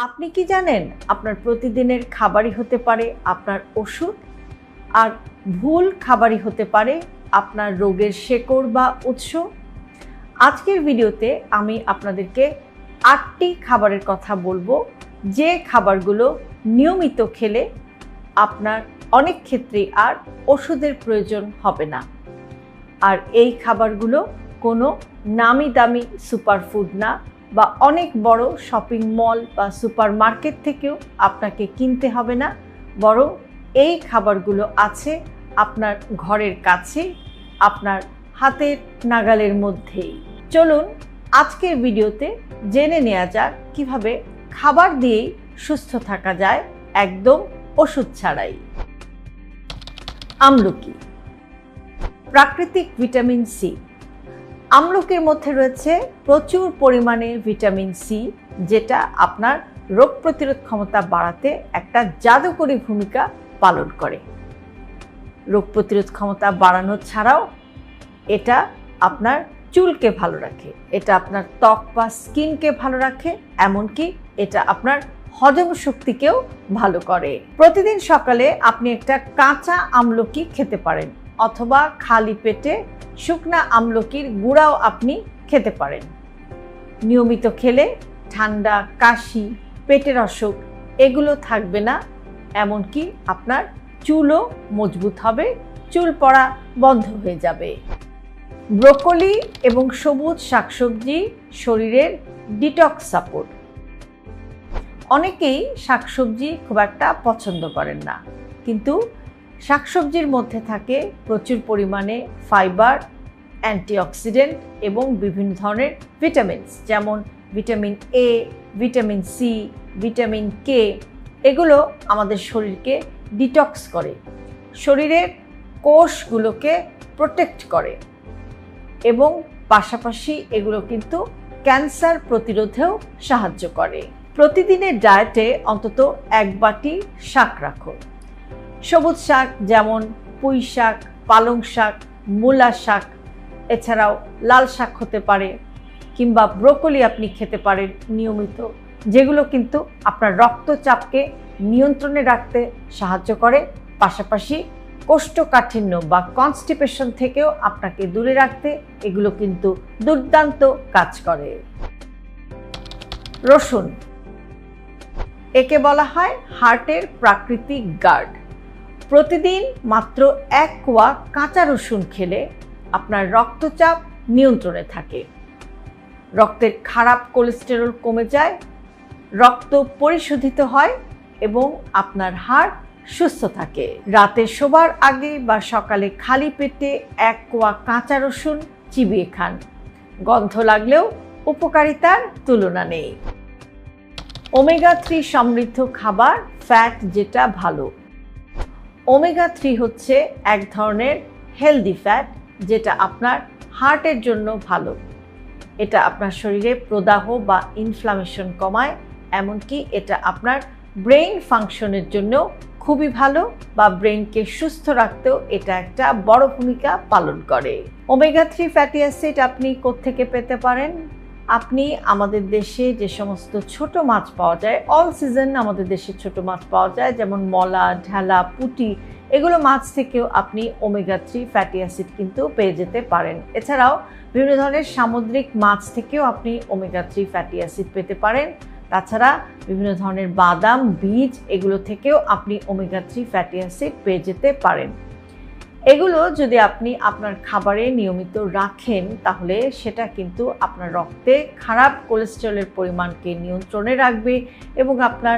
আপনি কি জানেন আপনার প্রতিদিনের খাবারই হতে পারে আপনার ওষুধ, আর ভুল খাবারই হতে পারে আপনার রোগের শেকড় বা উৎস। আজকের ভিডিওতে আমি আপনাদেরকে 8টি খাবারের কথা বলবো, যে খাবারগুলো নিয়মিত খেলে আপনার অনেক ক্ষেত্রেই আর ওষুধের প্রয়োজন হবে না। আর এই খাবারগুলো কোনো নামি দামি সুপারফুড না, বা অনেক বড় শপিং মল বা সুপার মার্কেট থেকেও আপনাকে কিনতে হবে না, বরং এই খাবারগুলো আছে আপনার ঘরের কাছে, আপনার হাতের নাগালের মধ্যেই। চলুন আজকের ভিডিওতে জেনে নেওয়া যাক কিভাবে খাবার দিয়েই সুস্থ থাকা যায় একদম ওষুধ ছাড়াই। আমলকি, প্রাকৃতিক ভিটামিন সি। আমলকির মধ্যে রয়েছে প্রচুর পরিমাণে ভিটামিন সি, যেটা আপনার রোগ প্রতিরোধ ক্ষমতা বাড়াতে একটা জাদুকরী ভূমিকা পালন করে। রোগ প্রতিরোধ ক্ষমতা বাড়ানো ছাড়াও এটা আপনার চুলকে ভালো রাখে, এটা আপনার ত্বক বা স্কিনকে ভালো রাখে, এমনকি এটা আপনার হজম শক্তিকেও ভালো করে। প্রতিদিন সকালে আপনি একটা কাঁচা আমলকি খেতে পারেন, অথবা খালি পেটে শুকনা আমলকির গুঁড়াও আপনি খেতে পারেন। নিয়মিত খেলে ঠান্ডা, কাশি, পেটের অসুখ এগুলো থাকবে না, এমনকি আপনার চুলও মজবুত হবে, চুল পড়া বন্ধ হয়ে যাবে। ব্রোকলি এবং সবুজ শাকসবজি শরীরের ডিটক্স সাপোর্ট। অনেকেই শাকসবজি খুব একটা পছন্দ করেন না, কিন্তু শাকসবজির মধ্যে থাকে প্রচুর পরিমাণে ফাইবার, অ্যান্টিঅক্সিডেন্ট এবং বিভিন্ন ধরনের ভিটামিনস, যেমন vitamin A, vitamin C, vitamin K. এগুলো আমাদের শরীরকে ডিটক্স করে, শরীরের কোষগুলোকে প্রোটেক্ট করে, এবং পাশাপাশি এগুলো কিন্তু ক্যান্সার প্রতিরোধেও সাহায্য করে। প্রতিদিনের ডায়েটে অন্তত 1 বাটি শাক রাখুন। সবুজ শাক যেমন পুঁই শাক, পালং শাক, মূলা শাক, এছাড়াও লাল শাক হতে পারে, কিংবা ব্রোকলি আপনি খেতে পারেন নিয়মিত, যেগুলো কিন্তু আপনার রক্তচাপকে নিয়ন্ত্রণে রাখতে সাহায্য করে, পাশাপাশি কোষ্ঠকাঠিন্য বা কনস্টিপেশন থেকেও আপনাকে দূরে রাখতে এগুলো কিন্তু দুর্দান্ত কাজ করে। রসুন, একে বলা হয় হার্টের প্রাকৃতিক গার্ড। প্রতিদিন মাত্র 1 কোয়া কাঁচা রসুন খেলে আপনার রক্তচাপ নিয়ন্ত্রণে থাকে, রক্তের খারাপ কোলেস্টেরল কমে যায়, রক্ত পরিশোধিত হয় এবং আপনার হাড় সুস্থ থাকে। রাতে শোবার আগে বা সকালে খালি পেটে 1 কোয়া কাঁচা রসুন চিবিয়ে খান, গন্ধ লাগলেও উপকারিতার তুলনা নেই। ওমেগা 3 সমৃদ্ধ খাবার, ফ্যাট যেটা ভালো। ওমেগা 3 হচ্ছে এক ধরনের হেলদি ফ্যাট, যেটা আপনার হার্টের জন্য ভালো। এটা আপনার শরীরে প্রদাহ বা ইনফ্লামেশন কমায়, এমনকি এটা আপনার ব্রেইন ফাংশনের জন্য খুবই ভালো, বা ব্রেইনকে সুস্থ রাখতেও এটা একটা বড় ভূমিকা পালন করে। ওমেগা 3 ফ্যাটি অ্যাসিড আপনি কোত্থেকে পেতে পারেন? আপনি আমাদের দেশে যে সমস্ত ছোট মাছ পাওয়া যায়, অল সিজন আমাদের দেশে ছোট মাছ পাওয়া যায়, যেমন মলা, ঢেলা, পুঁটি, এগুলো মাছ থেকেও আপনি ওমেগা 3 ফ্যাটি অ্যাসিড কিন্তু পেয়ে যেতে পারেন। এছাড়াও বিভিন্ন ধরনের সামুদ্রিক মাছ থেকেও আপনি ওমেগা 3 ফ্যাটি অ্যাসিড পেতে পারেন। তাছাড়া বিভিন্ন ধরনের বাদাম, বীজ, এগুলো থেকেও আপনি ওমেগা 3 ফ্যাটি অ্যাসিড পেয়ে যেতে পারেন। এগুলো যদি আপনি আপনার খাবারে নিয়মিত রাখেন, তাহলে সেটা কিন্তু আপনার রক্তে খারাপ কোলেস্টেরলের পরিমাণকে নিয়ন্ত্রণে রাখবে, এবং আপনার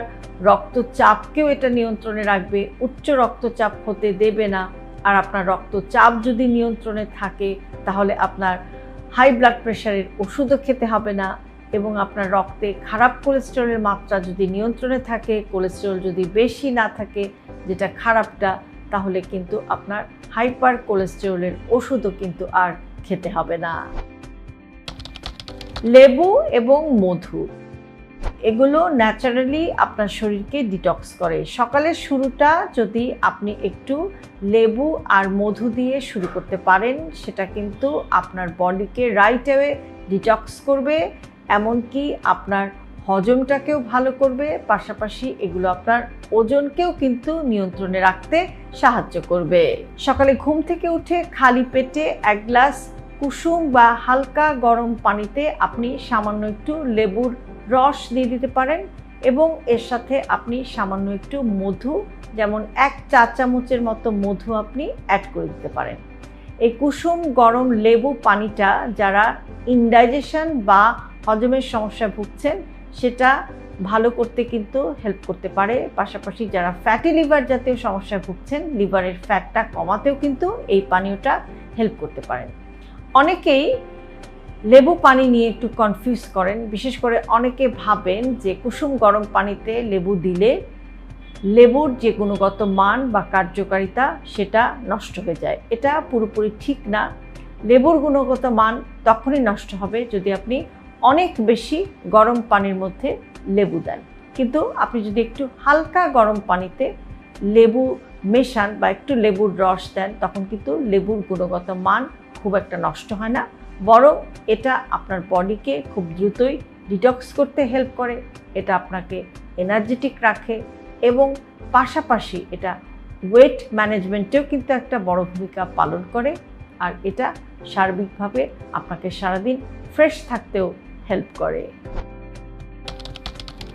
রক্তচাপকেও এটা নিয়ন্ত্রণে রাখবে, উচ্চ রক্তচাপ হতে দেবে না। আর আপনার রক্তচাপ যদি নিয়ন্ত্রণে থাকে, তাহলে আপনার হাই ব্লাড প্রেশারের ওষুধও খেতে হবে না, এবং আপনার রক্তে খারাপ কোলেস্টেরলের মাত্রা যদি নিয়ন্ত্রণে থাকে, কোলেস্টেরল যদি বেশি না থাকে, যেটা খারাপটা, তাহলে কিন্তু আপনার হাইপার কোলেস্টেরলের ওষুধও কিন্তু আর খেতে হবে না। লেবু এবং মধু, এগুলো ন্যাচারালি আপনার শরীরকে ডিটক্স করে। সকালের শুরুটা যদি আপনি একটু লেবু আর মধু দিয়ে শুরু করতে পারেন, সেটা কিন্তু আপনার বডিকে রাইট অ্যাওয়ে ডিটক্স করবে, এমনকি আপনার হজমটাকেও ভালো করবে, পাশাপাশি এগুলো আপনার ওজনকেও কিন্তু নিয়ন্ত্রণে রাখতে সাহায্য করবে। সকালে ঘুম থেকে উঠে খালি পেটে 1 গ্লাস কুসুম বা হালকা গরম পানিতে আপনি সামান্য একটু লেবুর রস দিয়ে দিতে পারেন এবং এর সাথে আপনি সামান্য একটু মধু, যেমন 1 চা চামচের মতো মধু আপনি অ্যাড করে দিতে পারেন। এই কুসুম গরম লেবু পানিটা যারা ইনডাইজেশন বা হজমের সমস্যায় ভুগছেন সেটা ভালো করতে কিন্তু হেল্প করতে পারে। পাশাপাশি যারা ফ্যাটি লিভার জাতীয় সমস্যায় ভুগছেন, লিভারের ফ্যাটটা কমাতেও কিন্তু এই পানীয়টা হেল্প করতে পারেন। অনেকেই লেবু পানি নিয়ে একটু কনফিউজ করেন, বিশেষ করে অনেকে ভাবেন যে কুসুম গরম পানিতে লেবু দিলে লেবুর যে গুণগত মান বা কার্যকারিতা সেটা নষ্ট হয়ে যায়। এটা পুরোপুরি ঠিক না। লেবুর গুণগত মান তখনই নষ্ট হবে যদি আপনি অনেক বেশি গরম পানির মধ্যে লেবু দেন, কিন্তু আপনি যদি একটু হালকা গরম পানিতে লেবু মেশান বা একটু লেবুর রস দেন, তখন কিন্তু লেবুর গুণগত মান খুব একটা নষ্ট হয় না, বরং এটা আপনার বডিকে খুব দ্রুতই ডিটক্স করতে হেল্প করে, এটা আপনাকে এনার্জেটিক রাখে এবং পাশাপাশি এটা ওয়েট ম্যানেজমেন্টেও কিন্তু একটা বড় ভূমিকা পালন করে। আর এটা সার্বিকভাবে আপনাকে সারাদিন ফ্রেশ থাকতেও হেল্প করে।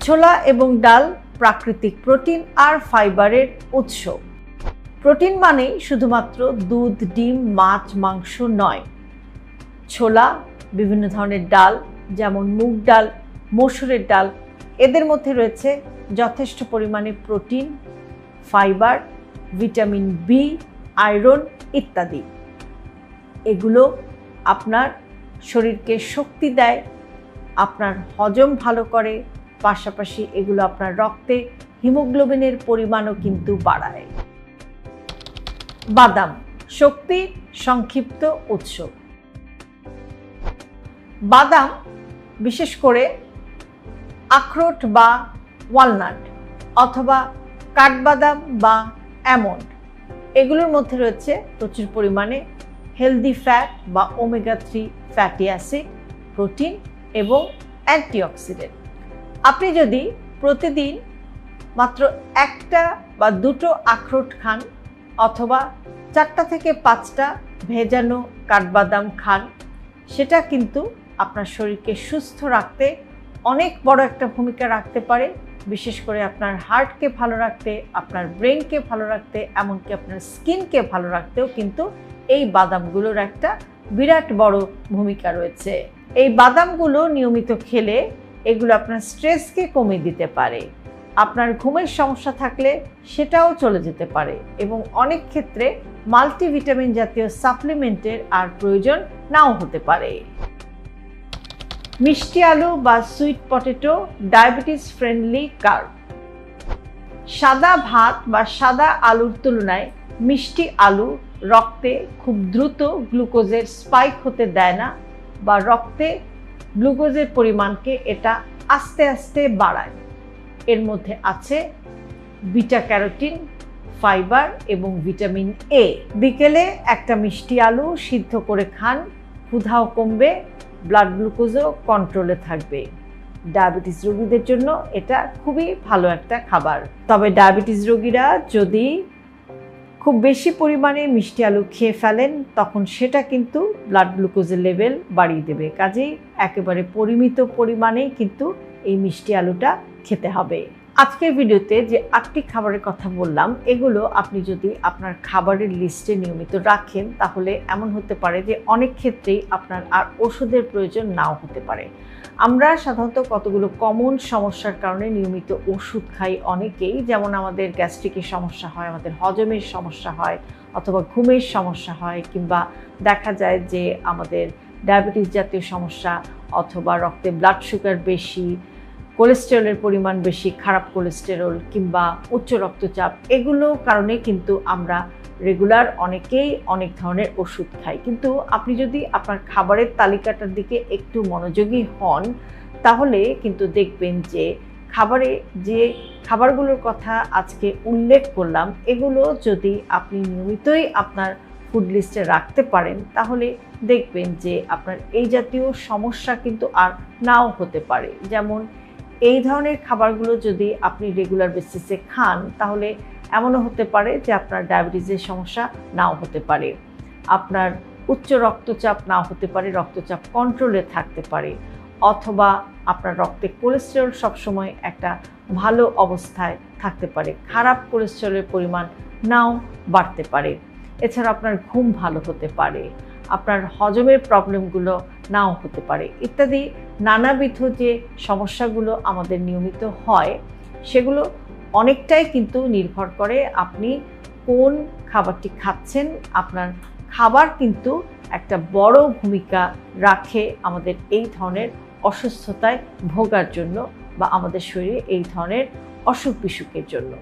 ছোলা এবং ডাল প্রাকৃতিক প্রোটিন আর ফাইবারের উৎস। প্রোটিন মানেই শুধুমাত্র দুধ, ডিম, মাছ, মাংস নয়। ছোলা, বিভিন্ন ধরনের ডাল যেমন মুগ ডাল, মসুরের ডাল, এদের মধ্যে রয়েছে যথেষ্ট পরিমাণে protein, fibre, vitamin B, iron ইত্যাদি। এগুলো আপনার শরীরকে শক্তি দেয়, আপনার হজম ভালো করে, পাশাপাশি এগুলো আপনার রক্তে হিমোগ্লোবিনের পরিমাণও কিন্তু বাড়ায়। বাদাম শক্তির সংক্ষিপ্ত উৎস। বাদাম, বিশেষ করে আখরোট বা ওয়ালনাট অথবা কাঠবাদাম বা অ্যালমন্ড, এগুলোর মধ্যে রয়েছে প্রচুর পরিমাণে হেলদি ফ্যাট বা ওমেগা 3 ফ্যাটি অ্যাসিড, প্রোটিন এবং অ্যান্টিঅক্সিডেন্ট। আপনি যদি প্রতিদিন মাত্র 1টা বা 2টো আখরোট খান অথবা 4টা থেকে 5টা ভেজানো কাঠবাদাম খান, সেটা কিন্তু আপনার শরীরকে সুস্থ রাখতে অনেক বড় একটা ভূমিকা রাখতে পারে, বিশেষ করে আপনার হার্টকে ভালো রাখতে, আপনার ব্রেনকে ভালো রাখতে, এমনকি আপনার স্কিনকে ভালো রাখতেও কিন্তু এই বাদামগুলোর একটা বিরাট বড় ভূমিকা রয়েছে। এই বাদামগুলো নিয়মিত খেলে এগুলো আপনার স্ট্রেসকে কমিয়ে দিতে পারে, আপনার ঘুমের সমস্যা থাকলে সেটাও চলে যেতে পারে এবং অনেক ক্ষেত্রে মাল্টিভিটামিন জাতীয় সাপ্লিমেন্টের আর প্রয়োজন নাও হতে পারে। মিষ্টি আলু বা sweet potato diabetes friendly carb. সাদা ভাত বা সাদা আলুর তুলনায় মিষ্টি আলু রক্তে খুব দ্রুত গ্লুকোজের স্পাইক হতে দেয় না বা রক্তে গ্লুকোজের পরিমাণকে এটা আস্তে আস্তে বাড়ায়। এর মধ্যে আছে বিটা ক্যারোটিন, ফাইবার এবং ভিটামিন এ। বিকেলে একটা মিষ্টি আলু সিদ্ধ করে খান, ক্ষুধাও কমবে, ব্লাড গ্লুকোজও কন্ট্রোলে থাকবে। ডায়াবেটিস রোগীদের জন্য এটা খুবই ভালো একটা খাবার। তবে ডায়াবেটিস রোগীরা যদি খুব বেশি পরিমাণে মিষ্টি আলু খেয়ে ফেলেন, তখন সেটা কিন্তু ব্লাড গ্লুকোজের লেভেল বাড়িয়ে দেবে। কাজেই একেবারে পরিমিত পরিমাণেই কিন্তু এই মিষ্টি আলুটা খেতে হবে। আজকের ভিডিওতে যে 8টি খাবারের কথা বললাম, এগুলো আপনি যদি আপনার খাবারের লিস্টে নিয়মিত রাখেন, তাহলে এমন হতে পারে যে অনেক ক্ষেত্রেই আপনার আর ওষুধের প্রয়োজন নাও হতে পারে। আমরা সাধারণত কতগুলো কমন সমস্যার কারণে নিয়মিত ওষুধ খাই অনেকেই, যেমন আমাদের গ্যাস্ট্রিকের সমস্যা হয়, আমাদের হজমের সমস্যা হয়, অথবা ঘুমের সমস্যা হয়, কিংবা দেখা যায় যে আমাদের ডায়াবেটিস জাতীয় সমস্যা অথবা রক্তে ব্লাড সুগার বেশি, কোলেস্টেরলের পরিমাণ বেশি, খারাপ কোলেস্টেরল কিংবা উচ্চ রক্তচাপ, এগুলো কারণে কিন্তু আমরা রেগুলার অনেকেই অনেক ধরনের ওষুধ খাই। কিন্তু আপনি যদি আপনার খাবারের তালিকাটার দিকে একটু মনোযোগী হন, তাহলে কিন্তু দেখবেন যে খাবারে যে খাবারগুলোর কথা আজকে উল্লেখ করলাম, এগুলো যদি আপনি নিয়মিতই আপনার ফুড লিস্টে রাখতে পারেন, তাহলে দেখবেন যে আপনার এই জাতীয় সমস্যা কিন্তু আর নাও হতে পারে। যেমন এই ধরনের খাবারগুলো যদি আপনি রেগুলার বেসিসে খান তাহলে এমনও হতে পারে যে আপনার ডায়াবেটিসের সমস্যা নাও হতে পারে, আপনার উচ্চ রক্তচাপ নাও হতে পারে, রক্তচাপ কন্ট্রোলে থাকতে পারে, অথবা আপনার রক্তে কোলেস্টেরল সবসময় একটা ভালো অবস্থায় থাকতে পারে, খারাপ কোলেস্টেরলের পরিমাণ নাও বাড়তে পারে। এছাড়া আপনার ঘুম ভালো হতে পারে, আপনার হজমের প্রবলেমগুলো নাও হতে পারে, ইত্যাদি নানাবিধ যে সমস্যাগুলো আমাদের নিয়মিত হয় সেগুলো অনেকটাই কিন্তু নির্ভর করে আপনি কোন খাবারটি খাচ্ছেন। আপনার খাবার কিন্তু একটা বড় ভূমিকা রাখে আমাদের এই ধরনের অসুস্থতায় ভোগার জন্য বা আমাদের শরীরে এই ধরনের অসুখ বিসুখের জন্য।